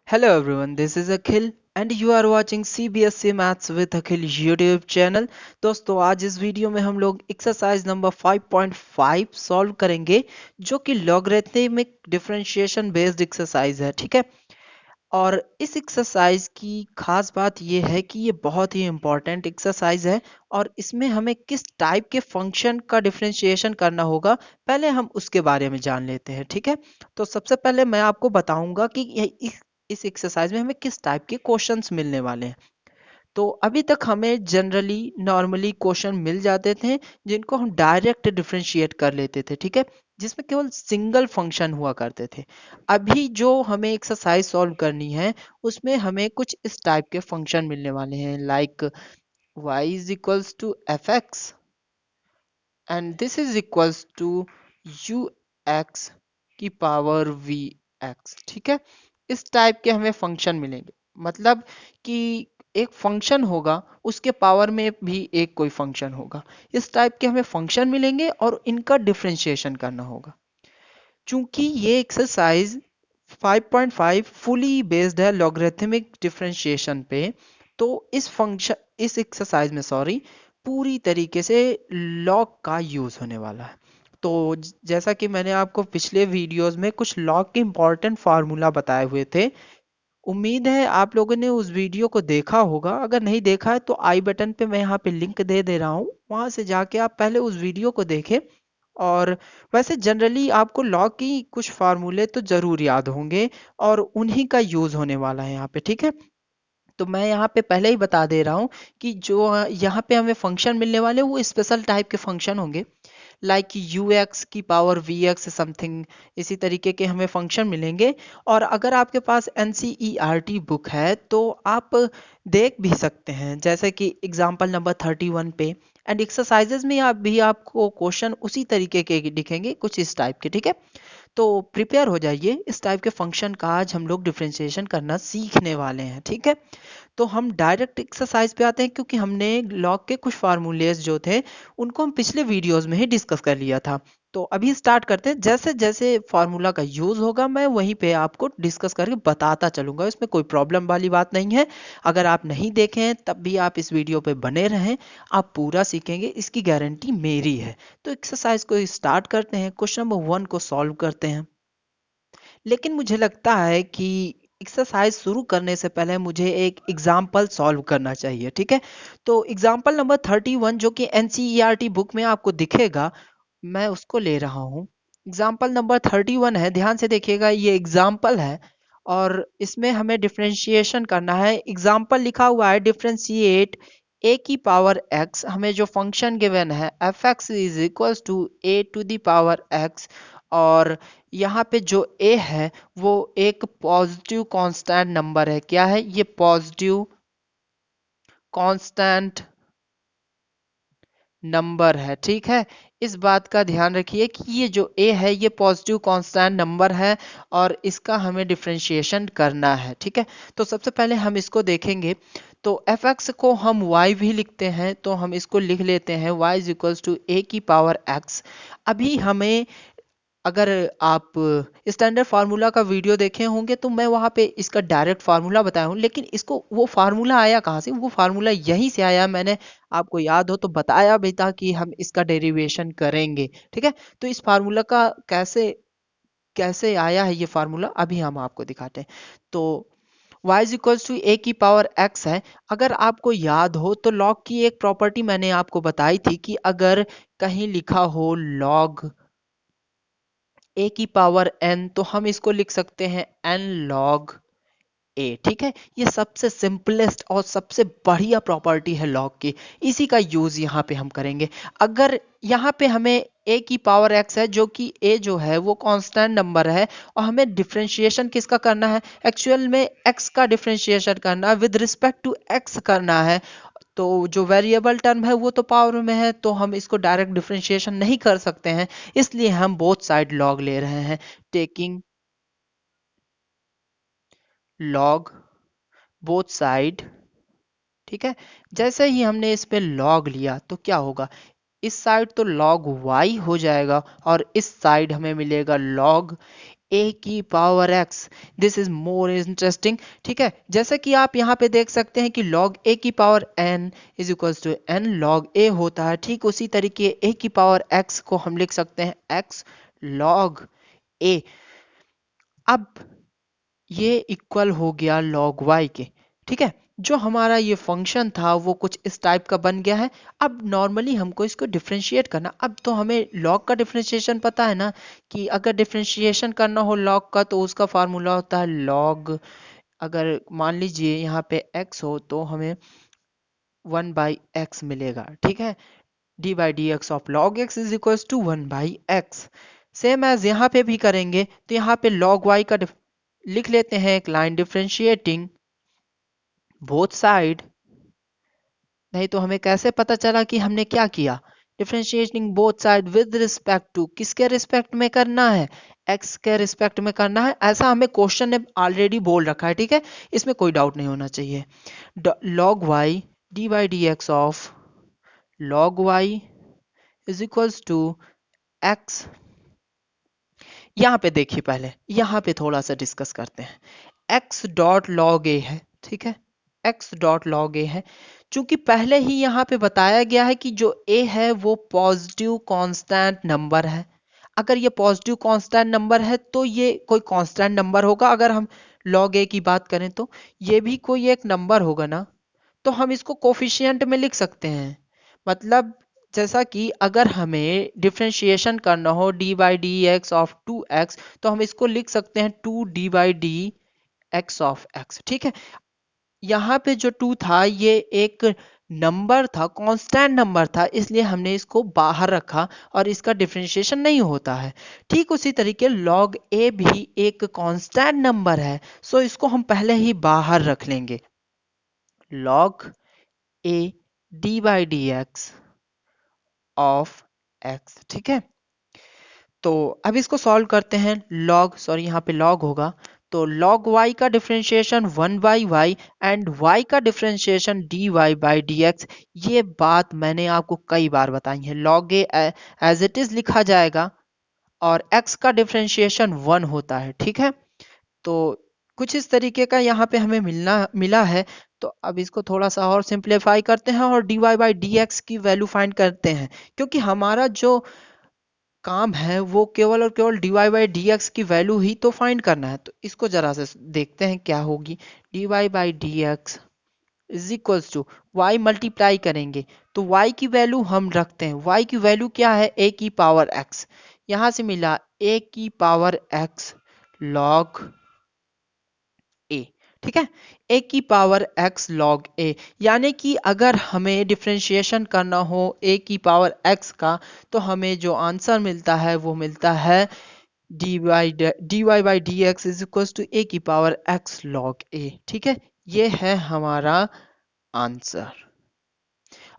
Hello everyone, this is Akhil and you are watching CBSE Maths with Akhil YouTube channel। दोस्तों आज इस video में हम लोग एक्सरसाइज नंबर 5.5 सॉल्व करेंगे जो कि लॉगरिथमिक डिफरेंशिएशन बेस्ड एक्सरसाइज है। ठीक है। और इस एक्सरसाइज की खास बात यह है कि ये बहुत ही इंपॉर्टेंट एक्सरसाइज है और इसमें हमें किस टाइप के फंक्शन का डिफरेंशिएशन करना होगा पहले हम उसके बारे में जान लेते हैं। ठीक है। तो सबसे पहले मैं आपको बताऊंगा कि इस एक्सरसाइज में हमें किस टाइप के क्वेश्चंस मिलने वाले हैं। तो अभी तक हमें जनरली नॉर्मली क्वेश्चन मिल जाते थे जिनको हम डायरेक्ट डिफरेंशिएट कर लेते थे। ठीक है। जिसमें केवल सिंगल फंक्शन हुआ करते थे। अभी जो हमें एक्सरसाइज सॉल्व करनी है उसमें हमें कुछ इस टाइप के फंक्शन मिलने वाले हैं like y is equals to f x and this is equals to u x की पावर वी एक्स। ठीक है। इस टाइप के हमें फंक्शन मिलेंगे। मतलब कि एक फंक्शन होगा उसके पावर में भी एक कोई फंक्शन होगा। इस टाइप के हमें फंक्शन मिलेंगे और इनका डिफरेंशिएशन करना होगा। चूंकि ये एक्सरसाइज 5.5 फुली बेस्ड है लॉगरिथमिक डिफरेंशिएशन पे, तो इस एक्सरसाइज में पूरी तरीके से लॉग का यूज होने वाला है। तो जैसा कि मैंने आपको पिछले वीडियोस में कुछ लॉग के इंपॉर्टेंट फार्मूला बताए हुए थे, उम्मीद है आप लोगों ने उस वीडियो को देखा होगा। अगर नहीं देखा है तो आई बटन पे मैं यहाँ पे लिंक दे रहा हूँ, वहां से जाके आप पहले उस वीडियो को देखें। और वैसे जनरली आपको लॉग की कुछ फार्मूले तो जरूर याद होंगे और उन्हीं का यूज होने वाला है यहाँ पे। ठीक है। तो मैं यहाँ पे पहले ही बता दे रहा हूँ कि जो यहाँ पे हमें फंक्शन मिलने वाले वो स्पेशल टाइप के फंक्शन होंगे लाइक यू एक्स की पावर वी एक्स समथिंग। इसी तरीके के हमें फंक्शन मिलेंगे। और अगर आपके पास NCERT बुक है तो आप देख भी सकते हैं, जैसे कि एग्जाम्पल नंबर 31 पे एंड एक्सरसाइजेज में आप भी आपको क्वेश्चन उसी तरीके के दिखेंगे, कुछ इस टाइप के। ठीक है। तो प्रिपेयर हो जाइए, इस टाइप के फंक्शन का आज हम लोग डिफरेंशिएशन करना सीखने वाले हैं। ठीक है। तो हम डायरेक्ट एक्सरसाइज पे आते हैं क्योंकि हमने लॉग के कुछ फार्मूलेज जो थे उनको हम पिछले वीडियोस में ही डिस्कस कर लिया था। तो अभी स्टार्ट करते हैं। जैसे जैसे फार्मूला का यूज होगा मैं वहीं पे आपको डिस्कस करके बताता चलूंगा, इसमें कोई प्रॉब्लम वाली बात नहीं है। अगर आप नहीं देखे हैं तब भी आप इस वीडियो पे बने रहें, आप पूरा सीखेंगे, इसकी गारंटी मेरी है। तो एक्सरसाइज को स्टार्ट करते हैं, क्वेश्चन नंबर 1 को सॉल्व करते हैं। लेकिन मुझे लगता है कि एक्सरसाइज शुरू करने से पहले मुझे एक एग्जाम्पल सॉल्व करना चाहिए। ठीक है। तो एग्जाम्पल नंबर 31 जो कि NCERT बुक में आपको दिखेगा, मैं उसको ले रहा हूँ। एग्जाम्पल नंबर 31 है, ध्यान से देखिएगा, ये एग्जाम्पल है और इसमें हमें डिफरेंशिएशन करना है। एग्जाम्पल लिखा हुआ है डिफरेंशिएट ए की पावर एक्स। हमें जो फंक्शन गिवन है f x is equals to a to the power x. और यहाँ पे जो a है वो एक पॉजिटिव कांस्टेंट नंबर है। क्या है ये? पॉजिटिव कांस्टेंट नंबर है। ठीक है। इस बात का ध्यान रखिए कि ये जो a है ये पॉजिटिव कांस्टेंट नंबर है और इसका हमें डिफरेंशिएशन करना है। ठीक है। तो सबसे पहले हम इसको देखेंगे। तो fx को हम y भी लिखते हैं, तो हम इसको लिख लेते हैं y is equals to a की पावर x। अभी हमें, अगर आप स्टैंडर्ड फार्मूला का वीडियो देखे होंगे तो मैं वहां पे इसका डायरेक्ट फार्मूला बताया हूँ, लेकिन इसको वो फार्मूला आया कहाँ से? वो फार्मूला यहीं से आया। मैंने आपको याद हो तो बताया भी था कि हम इसका डेरिवेशन करेंगे। ठीक है। तो इस फार्मूला का कैसे कैसे आया है ये फार्मूला अभी हम आपको दिखाते हैं। तो y इज इक्वल्स टू ए की पावर x है। अगर आपको याद हो तो लॉग की एक प्रॉपर्टी मैंने आपको बताई थी कि अगर कहीं लिखा हो लॉग ए की पावर n तो हम इसको लिख सकते हैं n log a। ठीक है। ये सबसे सिंपलेस्ट और सबसे बढ़िया प्रॉपर्टी है लॉग की, इसी का यूज यहाँ पे हम करेंगे। अगर यहाँ पे हमें a की पावर x है जो कि a जो है वो कांस्टेंट नंबर है और हमें डिफरेंशिएशन किसका करना है? एक्चुअल में x का डिफरेंशिएशन करना है, विद रिस्पेक्ट टू x करना है। तो जो वेरिएबल टर्म है वो तो पावर में है, तो हम इसको डायरेक्ट डिफरेंशिएशन नहीं कर सकते हैं, इसलिए हम बोथ साइड लॉग ले रहे हैं। Taking log both side. ठीक है। जैसे ही हमने इस पे लॉग लिया तो क्या होगा? इस साइड तो log y हो जाएगा और इस साइड हमें मिलेगा log ए की power x. This is more interesting. ठीक है, जैसे कि आप यहाँ पे देख सकते हैं कि log a की power n is equals to n log a होता है। ठीक उसी तरीके a की पावर x को हम लिख सकते हैं x log a। अब ये इक्वल हो गया log y के। ठीक है, जो हमारा ये फंक्शन था वो कुछ इस टाइप का बन गया है। अब नॉर्मली हमको इसको डिफरेंशिएट करना, अब तो हमें log का डिफरेंशिएशन पता है ना, कि अगर डिफरेंशिएशन करना हो log का तो उसका फार्मूला होता है log, अगर मान लीजिए यहाँ पे x हो तो हमें 1/x मिलेगा। ठीक है, d by d x of log x is equal to 1/x। Same as यहाँ पे भी करेंगे तो यहाँ पे log y का लिख लेते हैं एक लाइन डिफरेंशिएटिंग बोथ साइड। नहीं तो हमें कैसे पता चला कि हमने क्या किया, differentiating both side with respect to, किसके रिस्पेक्ट में करना है, x के रिस्पेक्ट में करना है। ऐसा हमें क्वेश्चन ने ऑलरेडी बोल रखा है। ठीक है, इसमें कोई डाउट नहीं होना चाहिए। log y d by d x of log y is equals to x। यहाँ पे देखिए, पहले यहाँ पे थोड़ा सा डिस्कस करते हैं। x डॉट लॉग ए है। ठीक है, x डॉट लॉग ए है। चूंकि पहले ही यहाँ पे बताया गया है कि जो a है वो पॉजिटिव कांस्टेंट नंबर है। अगर ये पॉजिटिव कांस्टेंट नंबर है तो ये कोई कांस्टेंट नंबर होगा। अगर हम log a की बात करें तो ये भी कोई एक नंबर होगा ना, तो हम इसको कोफिशिएंट में लिख सकते हैं। मतलब जैसा कि अगर हमें डिफरेंशिएशन करना हो D by d x of 2x तो हम इसको लिख सकते हैं 2d by d x of x। ठीक है, यहाँ पे जो 2 था ये एक नंबर था, कांस्टेंट नंबर था, इसलिए हमने इसको बाहर रखा और इसका डिफरेंशिएशन नहीं होता है। ठीक उसी तरीके log a भी एक कांस्टेंट नंबर है, सो इसको हम पहले ही बाहर रख लेंगे। log a D by d x of x। ठीक है, तो अब इसको सॉल्व करते हैं। यहाँ पे log होगा तो log y का डिफरेंशिएशन 1/y एंड y का डिफरेंशिएशन dy बाई dx। ये बात मैंने आपको कई बार बताई है। log a as it is लिखा जाएगा और x का डिफरेंशिएशन 1 होता है। ठीक है, तो कुछ इस तरीके का यहाँ पे हमें मिला है। तो अब इसको थोड़ा सा और सिंप्लीफाई करते हैं और dy बाई dx की वैल्यू फाइंड करते हैं, क्योंकि हमारा जो काम है वो केवल और केवल dy बाई डी एक्स की वैल्यू ही तो फाइंड करना है। तो इसको जरा से देखते हैं क्या होगी। dy by d x is equals to y multiply करेंगे तो y की वैल्यू हम रखते हैं। y की वैल्यू क्या है, a की पावर x। यहां से मिला a की पावर x log a। ठीक है, a की पावर x log a, यानी कि अगर हमें डिफरेंशिएशन करना हो a की पावर x का तो हमें जो आंसर मिलता है वो मिलता है dy by d x is equal to a की पावर x log a। ठीक है, ये है हमारा आंसर।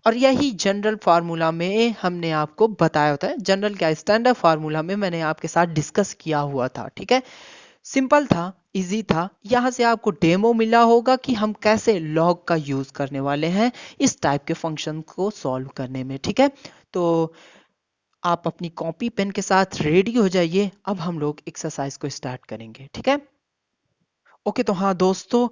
और यही जनरल फार्मूला में हमने आपको बताया होता है। जनरल क्या, स्टैंडर्ड फार्मूला में मैंने आपके साथ डिस्कस किया हुआ था। ठीक है, सिंपल था, इजी था। यहाँ से आपको डेमो मिला होगा कि हम कैसे लॉग का यूज करने वाले हैं इस टाइप के फंक्शन को सॉल्व करने में। ठीक है, तो आप अपनी कॉपी पेन के साथ रेडी हो जाइए। अब हम लोग एक्सरसाइज को स्टार्ट करेंगे। ठीक है, ओके। तो हाँ दोस्तों,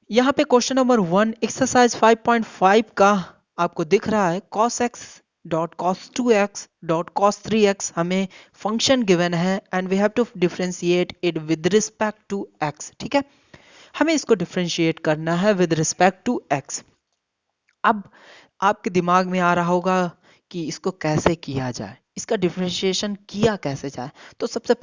यहाँ पे क्वेश्चन नंबर 1 एक्सरसाइज 5.5 का आपको दिख रहा है cos x dot cos 2x dot cos 3x हमें फंक्शन गिवन है and we have to differentiate it with respect to x। ठीक है, हमें इसको डिफरेंशिएट करना है विद रिस्पेक्ट टू x। अब आपके दिमाग में आ रहा होगा कि इसको कैसे किया जाए, इसका डिफरेंशिएशन किया कैसे जाए। तो सबसे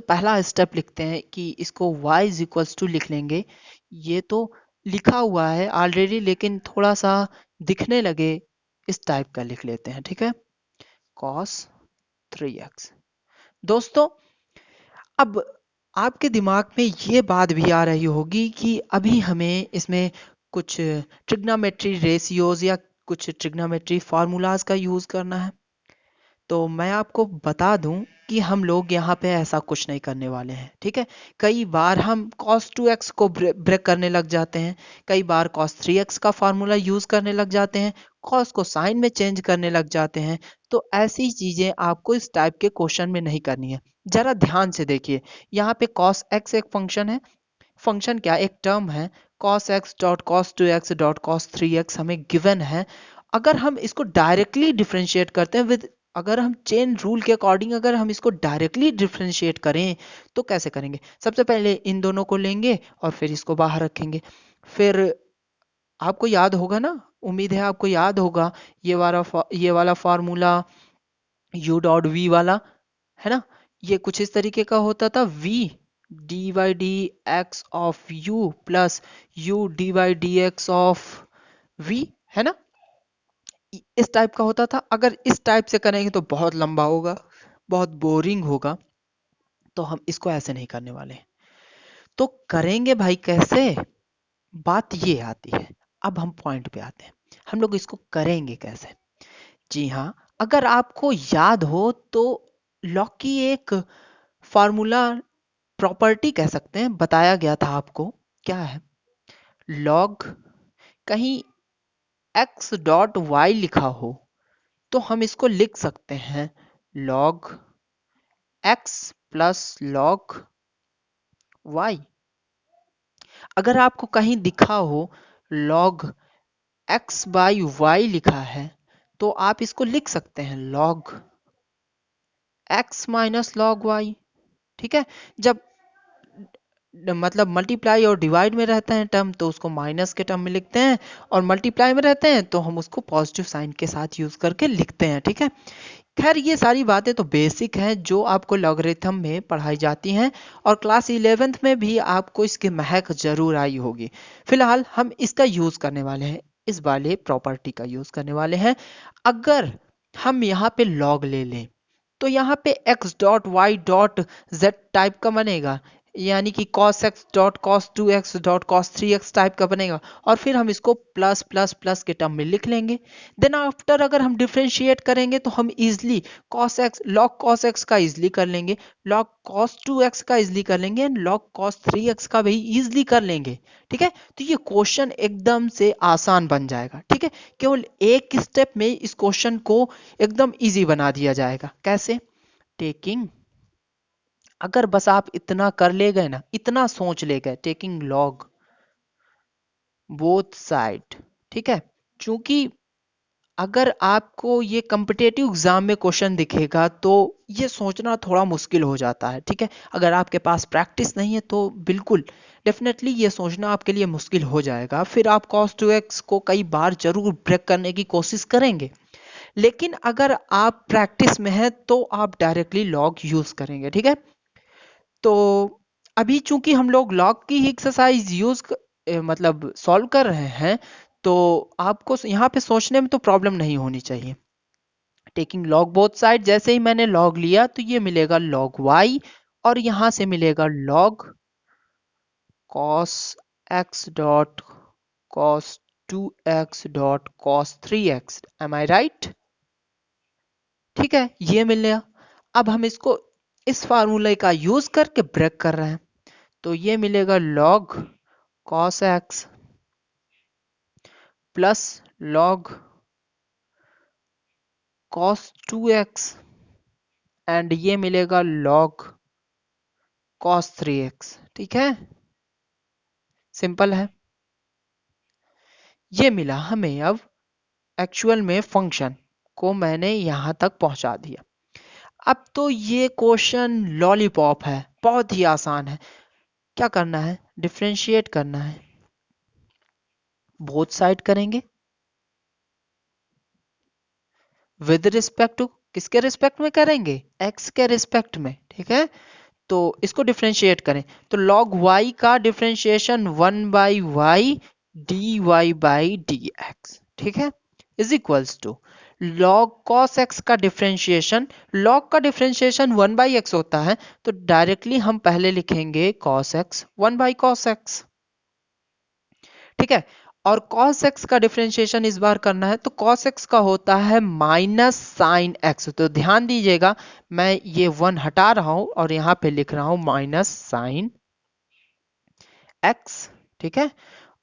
पहला स्टेप लिखते हैं कि इसको y इज इक्वल्स टू लिख लेंगे। ये तो लिखा हुआ है ऑलरेडी, लेकिन थोड़ा सा दिखने लगे इस टाइप का लिख लेते हैं। ठीक है, cos 3x। दोस्तों, अब आपके दिमाग में ये बात भी आ रही होगी कि अभी हमें इसमें कुछ ट्रिग्नोमेट्री रेशियोज या कुछ ट्रिग्नोमेट्री फार्मूलाज का यूज करना है। तो मैं आपको बता दूं कि हम लोग यहाँ पे ऐसा कुछ नहीं करने वाले हैं। ठीक है, कई बार हम cos 2x को ब्रेक करने लग जाते हैं, कई बार cos 3x का फार्मूला यूज करने लग जाते हैं, कॉस को साइन में चेंज करने लग जाते हैं। तो ऐसी चीजें आपको इस टाइप के क्वेश्चन में नहीं करनी है। जरा ध्यान से देखिए, यहाँ पे कॉस एक्स एक फंक्शन है, फंक्शन क्या एक टर्म है, cos x dot cos 2x dot cos 3x हमें गिवन है। अगर हम इसको डायरेक्टली डिफरेंशिएट करते हैं विद, अगर हम चेन रूल के अकॉर्डिंग अगर हम इसको डायरेक्टली डिफरेंशिएट करें तो कैसे करेंगे? सबसे पहले इन दोनों को लेंगे और फिर इसको बाहर रखेंगे। फिर आपको याद होगा ना, उम्मीद है आपको याद होगा, ये वाला फार्मूला u डॉट v वाला, है ना? ये कुछ इस तरीके का होता था, v D by d x of u plus u D by d x of v, है ना? इस टाइप का होता था। अगर इस टाइप से करेंगे तो बहुत लंबा होगा, बहुत बोरिंग होगा, तो हम इसको ऐसे नहीं करने वाले। तो करेंगे भाई कैसे? बात ये आती है, अब हम पॉइंट पे आते हैं, हम लोग इसको करेंगे कैसे? जी हाँ, अगर आपको याद हो तो लॉग की एक फार्मूला, प्रॉपर्टी कह सकते हैं, बताया गया था आपको। क्या है? लॉग कहीं x डॉट y लिखा हो तो हम इसको लिख सकते हैं log x plus log y। अगर आपको कहीं दिखा हो लॉग x बाई y लिखा है तो आप इसको लिख सकते हैं log x minus log y। ठीक है, जब मतलब मल्टीप्लाई और डिवाइड में रहते हैं टर्म तो उसको माइनस के टर्म में लिखते हैं, और मल्टीप्लाई में रहते हैं तो हम उसको पॉजिटिव साइन के साथ यूज करके लिखते हैं। ठीक है, खैर ये सारी बातें तो बेसिक हैं जो आपको लॉगरिथम में पढ़ाई जाती हैं, और क्लास 11th में भी आपको इसकी महक जरूर आई होगी। फिलहाल हम इसका यूज करने वाले हैं, इस वाले प्रॉपर्टी का यूज करने वाले हैं। अगर हम यहाँ पे लॉग ले लें तो यहाँ पे x dot y dot z type का बनेगा, यानी कि cos x dot cos 2x dot cos 3x type का बनेगा, और फिर हम इसको प्लस प्लस प्लस के टर्म में लिख लेंगे। देन आफ्टर अगर हम डिफरेंशिएट करेंगे तो हम easily cos x log cos x का इजिली कर लेंगे, log cos 2x का इजिली कर लेंगे, एंड log cos 3x का भी इजिली कर लेंगे। ठीक है, तो ये क्वेश्चन एकदम से आसान बन जाएगा। ठीक है, केवल एक स्टेप में इस क्वेश्चन को एकदम इजी बना दिया जाएगा। कैसे? टेकिंग, अगर बस आप इतना कर ले गए ना, इतना सोच ले गए, टेकिंग लॉग बोथ साइड। ठीक है, क्योंकि अगर आपको ये कम्पिटेटिव एग्जाम में क्वेश्चन दिखेगा तो ये सोचना थोड़ा मुश्किल हो जाता है। ठीक है, अगर आपके पास प्रैक्टिस नहीं है तो बिल्कुल डेफिनेटली ये सोचना आपके लिए मुश्किल हो जाएगा। फिर आप cos 2x को कई बार जरूर ब्रेक करने की कोशिश करेंगे, लेकिन अगर आप प्रैक्टिस में हैं तो आप डायरेक्टली लॉग यूज करेंगे। ठीक है, तो अभी चूंकि हम लोग लॉग की ही एक्सरसाइज मतलब सॉल्व कर रहे हैं, तो आपको यहाँ पे सोचने में तो प्रॉब्लम नहीं होनी चाहिए। टेकिंग लॉग बोथ साइड, जैसे ही मैंने लॉग लिया तो ये मिलेगा लॉग y, और यहाँ से मिलेगा log cos x dot cos 2x dot cos 3x। Am I right? ठीक है, ये मिल गया। अब हम इसको इस फार्मूले का यूज करके ब्रेक कर रहे हैं, तो ये मिलेगा log cos x plus log cos 2x, and ये मिलेगा log cos 3x। ठीक है, सिंपल है। ये मिला हमें, अब एक्चुअल में फंक्शन को मैंने यहां तक पहुंचा दिया। अब तो ये क्वेश्चन लॉलीपॉप है, बहुत ही आसान है। क्या करना है? डिफरेंशिएट करना है, बोथ साइड करेंगे विद रिस्पेक्ट टू, किसके रिस्पेक्ट में करेंगे? x के रिस्पेक्ट में। ठीक है, तो इसको डिफरेंशिएट करें तो log y का differentiation 1 by y d y by d x, ठीक है, is equals to log cos x का डिफरेंशिएशन, log का डिफरेंशिएशन 1 बाई एक्स होता है, तो डायरेक्टली हम पहले लिखेंगे cos x 1 by cos x। ठीक है, और cos x का डिफरेंशिएशन इस बार करना है तो cos x का होता है माइनस साइन x। तो ध्यान दीजिएगा, मैं ये 1 हटा रहा हूं और यहां पे लिख रहा हूं माइनस साइन x। ठीक है,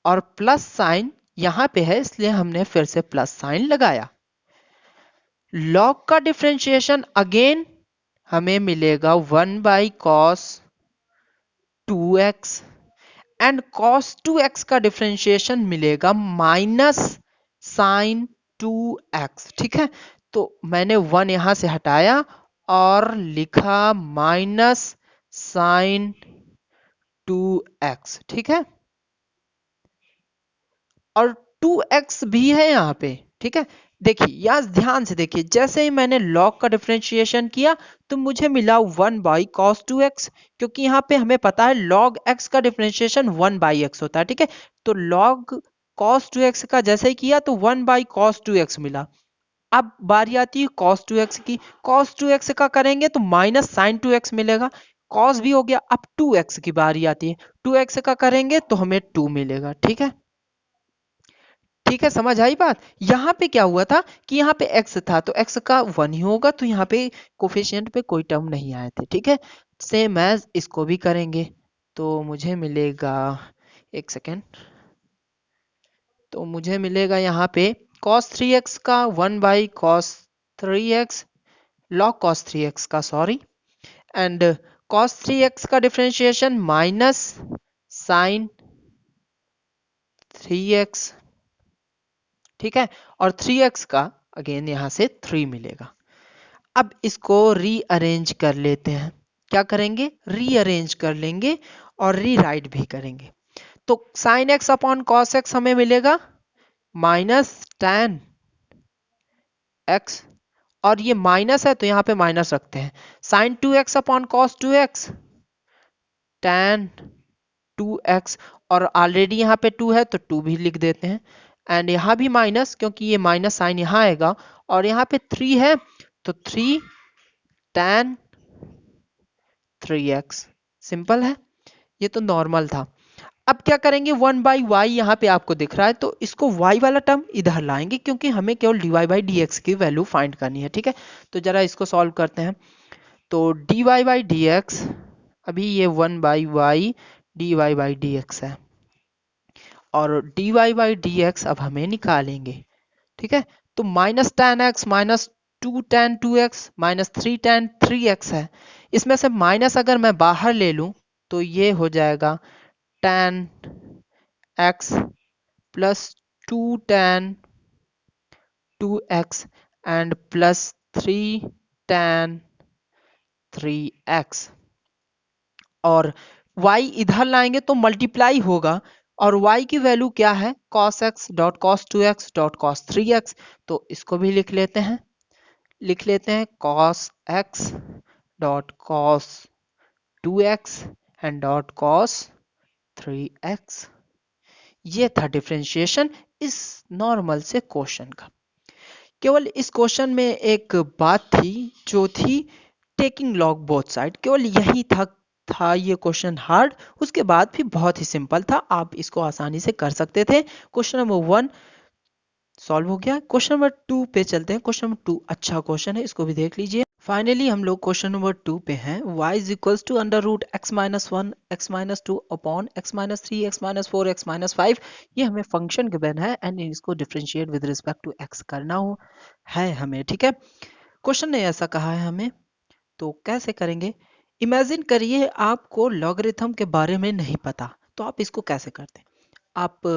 और प्लस साइन यहाँ पे है इसलिए हमने फिर से प्लस साइन लगाया। लॉग का डिफरेंशिएशन अगेन हमें मिलेगा 1/cos 2x and cos 2x का डिफरेंशिएशन मिलेगा माइनस साइन 2x। ठीक है, तो मैंने 1 यहां से हटाया और लिखा माइनस साइन 2x। ठीक है, और 2x भी है यहाँ पे। ठीक है, देखिए यहाँ ध्यान से देखिए, जैसे ही मैंने log का डिफरेंशिएशन किया तो मुझे मिला 1/cos 2x, क्योंकि यहाँ पे हमें पता है log x का डिफरेंशिएशन 1/x होता है। ठीक है, तो log cos 2x का जैसे ही किया तो 1/cos 2x मिला। अब बारी आती है cos 2x की। cos 2x का करेंगे तो माइनस साइन 2x मिलेगा। cos भी हो गया, अब 2x की बारी आती है। 2x का करेंगे तो हमें 2 मिलेगा। ठीक है, ठीक है, समझ आई बात। यहाँ पे क्या हुआ था कि यहाँ पे x था तो x का 1 ही होगा, तो यहाँ पे कोफिशिएंट पे कोई टर्म नहीं आए थे। ठीक है, सेम एज इसको भी करेंगे तो मुझे मिलेगा, एक सेकेंड, तो मुझे मिलेगा यहाँ पे cos 3x का 1/cos 3x, log cos 3x का, सॉरी, एंड cos 3x का डिफरेंशिएशन माइनस साइन 3x। ठीक है, और 3x का अगेन यहां से 3 मिलेगा। अब इसको रीअरेंज कर लेते हैं। क्या करेंगे, रीअरेंज कर लेंगे और रीराइट भी करेंगे। तो sine x upon cos x हमें मिलेगा माइनस टेन एक्स, और ये माइनस है तो यहाँ पे माइनस रखते हैं। Sign 2x upon cos 2x ten 2x, और ऑलरेडी यहाँ पे 2 है तो 2 भी लिख देते हैं। एंड यहाँ भी माइनस, क्योंकि ये माइनस साइन यहाँ आएगा, और यहाँ पे 3 है तो 3 tan 3x। सिंपल है, ये तो नॉर्मल था। अब क्या करेंगे, 1/y यहाँ पे आपको दिख रहा है तो इसको y वाला टर्म इधर लाएंगे, क्योंकि हमें केवल dy/dx की वैल्यू फाइंड करनी है। ठीक है, तो जरा इसको सॉल्व करते हैं। तो dy/dx, अभी ये 1/y dy/dx है, और dy/dx अब हमें निकालेंगे। ठीक है, तो minus ten x minus 2 tan 2x minus 3 tan 3x है। इसमें से माइनस अगर मैं बाहर ले लूं तो ये हो जाएगा tan x plus 2 tan 2x and plus 3 tan 3x, और y इधर लाएंगे तो मल्टीप्लाई होगा, और y की वैल्यू क्या है, cos x dot cos 2x dot cos 3x। तो इसको भी लिख लेते हैं, cos x dot cos 2x and dot cos 3x। ये था डिफरेंशिएशन इस नॉर्मल से क्वेश्चन का। केवल इस क्वेश्चन में एक बात थी जो थी टेकिंग लॉग बोथ साइड, केवल यही था ये क्वेश्चन हार्ड। उसके बाद भी बहुत ही सिंपल था, आप इसको आसानी से कर सकते थे। क्वेश्चन नंबर 1 सॉल्व हो गया। क्वेश्चन नंबर 2 पे चलते हैं। क्वेश्चन नंबर 2 अच्छा क्वेश्चन है, इसको भी देख लीजिए। फाइनली हम लोग क्वेश्चन नंबर 2 पे हैं। y is equals to under root x minus 1 x minus 2 upon x minus 3 x minus 4 x minus 5। ये हमें फंक्शन गिवन है एंड इसको differentiate with respect to x करना हो है हमें। ठीक है, क्वेश्चन ने ऐसा कहा है हमें, तो कैसे करेंगे। इमेजिन करिए आपको लॉगरिथम के बारे में नहीं पता, तो आप इसको कैसे करते। आप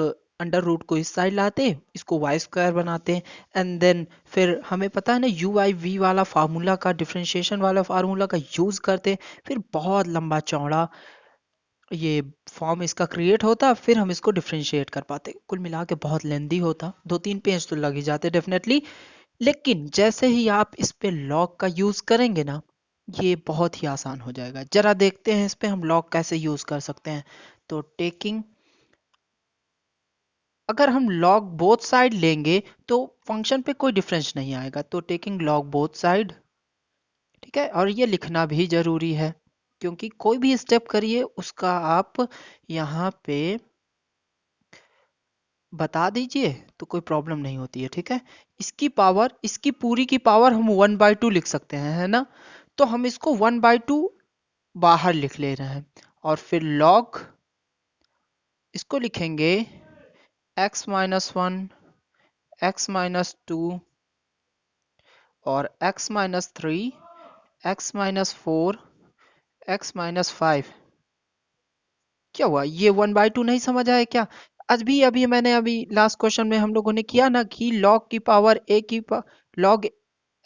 अंडर रूट को इस साइड लाते, इसको वाई स्क्वायर बनाते, एंड देन फिर हमें पता है ना यू आई वी वाला फार्मूला का, डिफरेंशिएशन वाला फार्मूला का यूज करते, फिर बहुत लंबा चौड़ा ये फॉर्म इसका क्रिएट होता, फिर हम इसको डिफरेंशिएट कर पाते। कुल मिला के बहुत लेंदी होता, 2-3 पेज तो लग ही जाते डेफिनेटली। लेकिन जैसे ही आप इस पे लॉग का यूज करेंगे ना, ये बहुत ही आसान हो जाएगा। जरा देखते हैं इस पे हम लॉग कैसे यूज कर सकते हैं। तो टेकिंग, अगर हम लॉग बोथ साइड लेंगे तो फंक्शन पे कोई डिफरेंस नहीं आएगा, तो टेकिंग लॉग बोथ साइड। ठीक है, और ये लिखना भी जरूरी है, क्योंकि कोई भी स्टेप करिए उसका आप यहाँ पे बता दीजिए तो कोई प्रॉब्लम नहीं होती है। ठीक है, इसकी पावर, इसकी पूरी की पावर हम 1/2 लिख सकते हैं, है ना। तो हम इसको 1/2 बाहर लिख ले रहे हैं, और फिर लॉग इसको लिखेंगे x-1, x-2 और x-3, x-4, x-5। क्या हुआ, ये 1/2 नहीं समझ आया क्या? अभी अभी मैंने अभी लास्ट क्वेश्चन में हम लोगों ने किया ना कि log की पावर log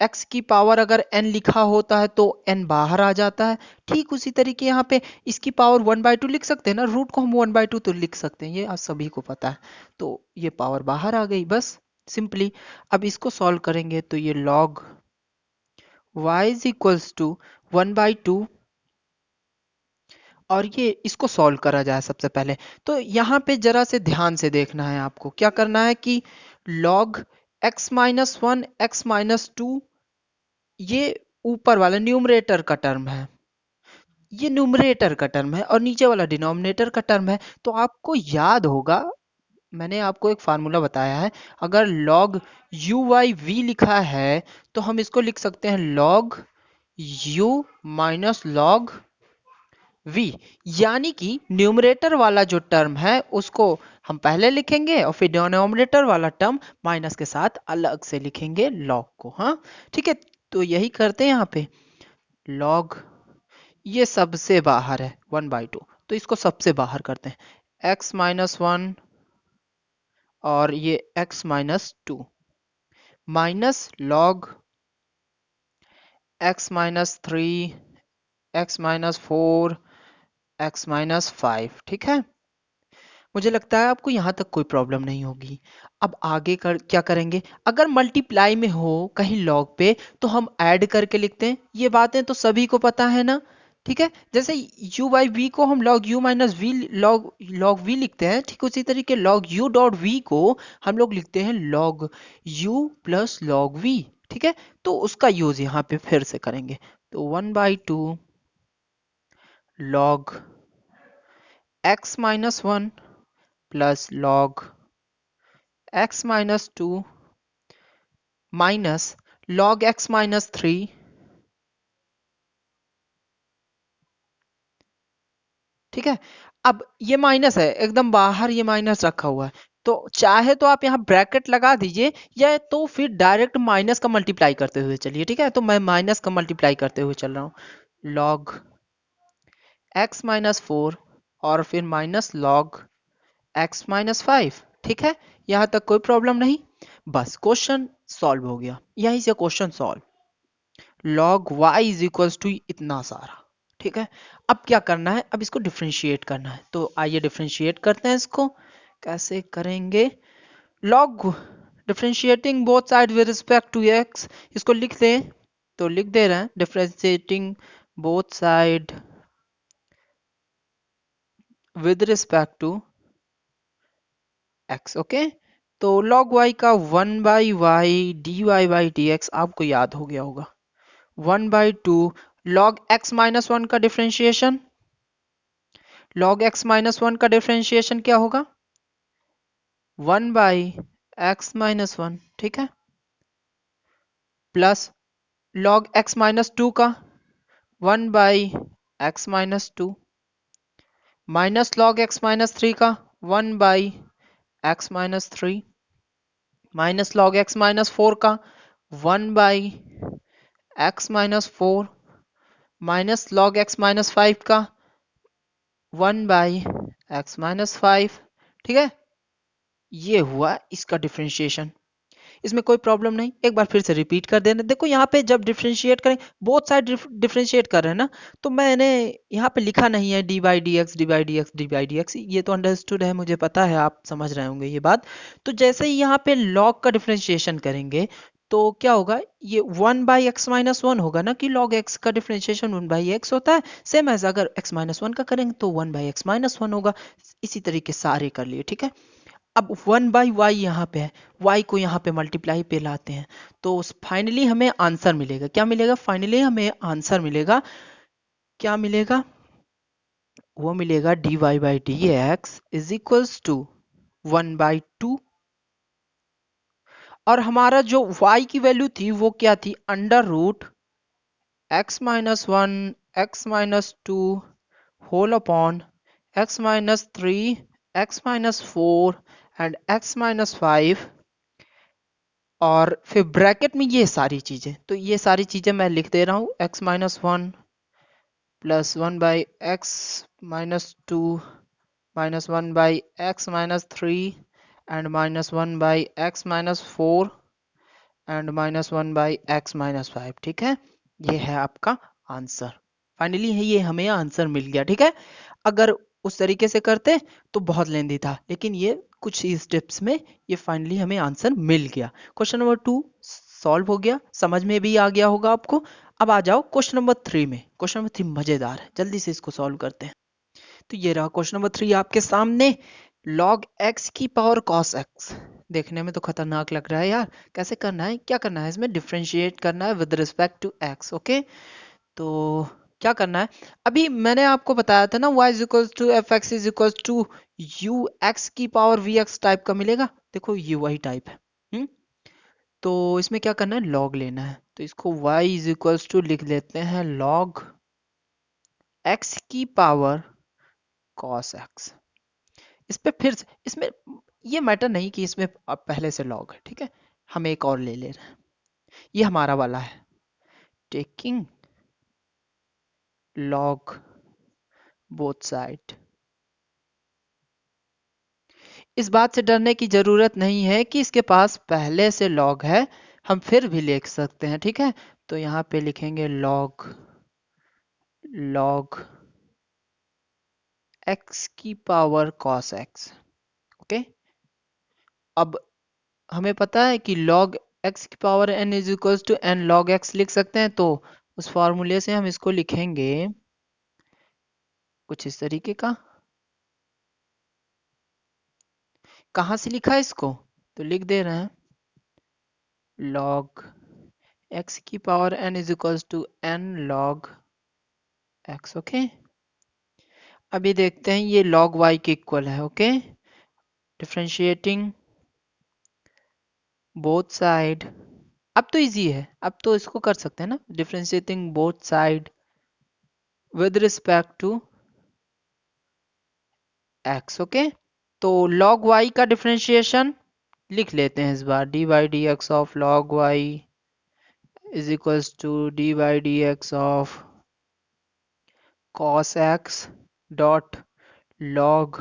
x की पावर अगर n लिखा होता है तो n बाहर आ जाता है। ठीक उसी तरीके यहाँ पे इसकी पावर 1/2 लिख सकते हैं ना, रूट को हम 1/2 तो लिख सकते हैं, ये आज सभी को पता है। तो ये पावर बाहर आ गई बस सिंपली। अब इसको सॉल्व करेंगे तो ये log y is equals to 1/2, और ये इसको सॉल्व करा जाए सबसे पहले। तो यहाँ पे जरा से ध्यान से देखना है आपको, क्या करना है कि log x-1, x-2, ये ऊपर वाला न्यूमरेटर का टर्म है, ये न्यूमरेटर का टर्म है, और नीचे वाला डिनोमिनेटर का टर्म है। तो आपको याद होगा, मैंने आपको एक फार्मूला बताया है, अगर log u y v लिखा है तो हम इसको लिख सकते हैं log u minus log v, यानी कि न्यूमरेटर वाला जो टर्म है उसको हम पहले लिखेंगे और फिर डिनोमिनेटर वाला टर्म माइनस के साथ अलग से लिखेंगे log को। हाँ ठीक है, तो यही करते हैं यहाँ पे। log ये सबसे बाहर है 1/2, तो इसको सबसे बाहर करते हैं, x-1 और ये x-2 minus log x-3, x-4, x-5। ठीक है, मुझे लगता है आपको यहाँ तक कोई प्रॉब्लम नहीं होगी। अब आगे क्या करेंगे, अगर मल्टीप्लाई में हो कहीं लॉग पे तो हम ऐड करके लिखते हैं, ये बातें तो सभी को पता है ना। ठीक है, जैसे u बाई वी को हम log u minus v log v लिखते हैं, ठीक उसी तरीके log u डॉट v को हम लोग लिखते हैं log u plus log v। ठीक है, तो उसका यूज यहाँ पे फिर से करेंगे, तो 1/2 log x-1 plus log x-2 minus log x-3। ठीक है, अब ये माइनस है एकदम बाहर, ये माइनस रखा हुआ है, तो चाहे तो आप यहाँ ब्रैकेट लगा दीजिए, या तो फिर डायरेक्ट माइनस का मल्टीप्लाई करते हुए चलिए। ठीक है, तो मैं माइनस का मल्टीप्लाई करते हुए चल रहा हूँ, log x-4 और फिर माइनस log x-5। ठीक है, यहाँ तक कोई प्रॉब्लम नहीं, बस क्वेश्चन सॉल्व हो गया, यहीं से question solve. log y is equals to इतना सारा। ठीक है, अब क्या करना है, अब इसको डिफ्रेंशिएट करना है, तो आइए डिफ्रेंशिएट करते हैं इसको। कैसे करेंगे, log differentiating both side with respect to x, इसको लिख दें, तो लिख दे रहे हैं differentiating both side with respect to x। Okay, तो log y का 1/y dy/dx आपको याद हो गया होगा, 1/2 log x-1 का डिफरेंशिएशन, log x-1 का डिफरेंशिएशन क्या होगा, 1/x-1। ठीक है, प्लस log x-2 का 1/x-2 माइनस log x-3 का 1/x-3 माइनस log x-4 का 1/x-4 माइनस log x-5 का 1/x-5। ठीक है, ये हुआ इसका डिफरेंशिएशन, इसमें कोई प्रॉब्लम नहीं। एक बार फिर से रिपीट कर देना, देखो यहाँ पे जब डिफरेंशिएट करें, बोथ साइड डिफरेंशिएट कर रहे हैं ना, तो मैंने यहाँ पे लिखा नहीं है d by d x D by d x D by d x, ये तो अंडरस्टूड है, मुझे पता है, आप समझ रहे होंगे ये बात। तो जैसे ही यहाँ पे log का डिफरेंशिएशन करेंगे तो क्या होगा, ये 1/x-1 होगा ना, कि log x का डिफरेंशिएशन 1/x होता है, सेम एज अगर x-1 का करेंगे तो 1/x-1 होगा। इसी तरीके सारे कर लिए। ठीक है, अब 1/y यहाँ पे है, y को यहाँ पे मल्टीप्लाई पे लाते हैं, तो फाइनली हमें आंसर मिलेगा, क्या मिलेगा, फाइनली हमें आंसर मिलेगा, क्या मिलेगा, वो मिलेगा dy/dx इज इक्वल्स टू 1/2, और हमारा जो y की वैल्यू थी वो क्या थी, under root x-1 x-2 whole upon x-3 x-4 and x minus 5 और फिर ब्रैकेट में ये सारी चीजें, तो ये सारी चीजें मैं लिख दे रहा हूँ, x minus 1 plus 1 by x minus 2 minus 1 by x minus 3 and minus 1 by x minus 4 and minus 1 by x minus 5। ठीक है, ये है आपका आंसर। फाइनली ये हमें आंसर मिल गया। ठीक है, अगर उस तरीके से करते तो बहुत लेंदी था, लेकिन ये कुछ ही स्टेप्स में ये फाइनली हमें आंसर मिल गया। क्वेश्चन नंबर 2 सॉल्व हो गया, समझ में भी आ गया होगा आपको। अब आ जाओ क्वेश्चन नंबर 3 में। क्वेश्चन नंबर 3 मजेदार है, जल्दी से इसको सॉल्व करते हैं। तो ये रहा क्वेश्चन नंबर 3 आपके सामने। log x की पावर cos x, देखने में तो खतरनाक लग रहा है यार। कैसे करना है, क्या करना है, इसमें डिफरेंशिएट करना है with respect to x। Okay, तो क्या करना है, अभी मैंने आपको बताया था ना y is equal to f x is equal to u x की पावर वी एक्स टाइप का मिलेगा। देखो ये वही टाइप है। तो इसमें क्या करना है, log लेना है, तो इसको y इज इक्वल टू लिख लेते हैं log x की पावर cos x। इस पे फिर से, इसमें ये मैटर नहीं कि इसमें अब पहले से log है। ठीक है, हम एक और ले रहे हैं, ये हमारा वाला है, टेकिंग log बोथ साइड। इस बात से डरने की जरूरत नहीं है कि इसके पास पहले से log है, हम फिर भी लिख सकते हैं। ठीक है, तो यहाँ पे लिखेंगे log x की पावर cos x। ओके, अब हमें पता है कि log x की power n is equal to n log x लिख सकते हैं, तो उस फॉर्मूले से हम इसको लिखेंगे कुछ इस तरीके का। कहाँ से लिखा है इसको, तो लिख दे रहे हैं log x की power n is equal to n log x। Okay, अभी देखते हैं ये log y के इक्वल है। ओके, डिफरेंशिएटिंग बोथ साइड, अब तो इजी है, अब तो इसको कर सकते हैं ना, differentiating both side with respect to x। Okay, तो log y का डिफरेंशिएशन लिख लेते हैं इस बार, d by d x of log y is equals to d by d x of cos x dot log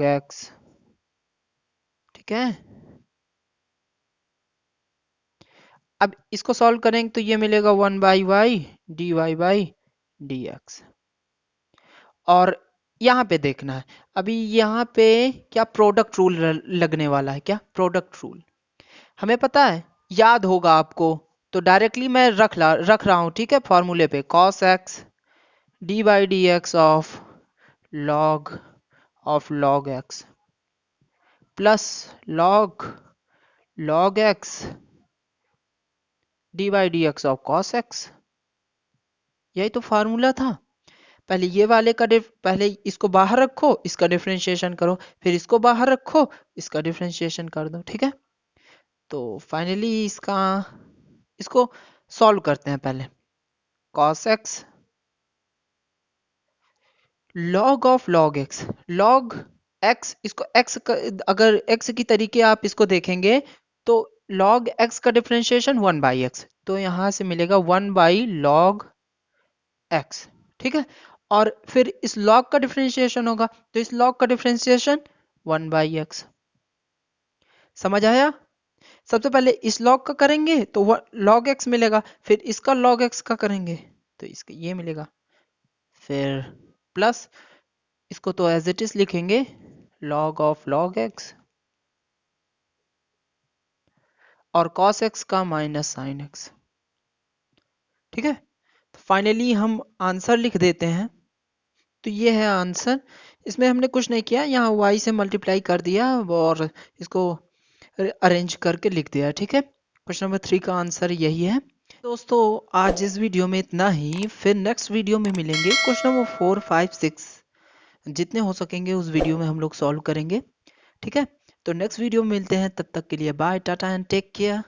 x। ठीक है, अब इसको सॉल्व करेंगे तो ये मिलेगा 1 by y d y by d x. और यहाँ पे देखना है, अभी यहाँ पे क्या प्रोडक्ट रूल लगने वाला है, क्या प्रोडक्ट रूल हमें पता है, याद होगा आपको, तो डायरेक्टली मैं रख रहा हूँ। ठीक है, फॉर्मूले पे cos x D by d x log of log x plus log x D by d x of cos x। यही तो फार्मूला था। पहले ये वाले का पहले इसको बाहर रखो, इसका डिफरेंशिएशन करो, फिर इसको बाहर रखो, इसका डिफरेंशिएशन कर दो। ठीक है, तो फाइनली इसको सॉल्व करते हैं। पहले cos x log of log x, log x, इसको x का, अगर x की तरीके आप इसको देखेंगे तो log x का डिफरेंशिएशन 1 बाई एक्स, तो यहां से मिलेगा 1 बाई log x। ठीक है, और फिर इस log का डिफरेंशिएशन होगा, तो इस log का डिफरेंशिएशन 1 बाई एक्स। समझ आया, सबसे पहले इस log का करेंगे तो log x मिलेगा, फिर इसका log x का करेंगे तो इसका ये मिलेगा, फिर प्लस इसको तो एज इट इज लिखेंगे log ऑफ log x और cos x का माइनस sin x। ठीक है, तो फाइनली हम आंसर लिख देते हैं। तो ये है आंसर, इसमें हमने कुछ नहीं किया, यहाँ y से मल्टीप्लाई कर दिया और इसको अरेंज करके लिख दिया। ठीक है, क्वेश्चन नंबर 3 का आंसर यही है। दोस्तों आज इस वीडियो में इतना ही, फिर नेक्स्ट वीडियो में मिलेंगे। क्वेश्चन नंबर 4, 5, 6 जितने हो सकेंगे उस वीडियो में हम लोग सॉल्व करेंगे। ठीक है, तो नेक्स्ट वीडियो में मिलते हैं, तब तक के लिए bye, tata and take care.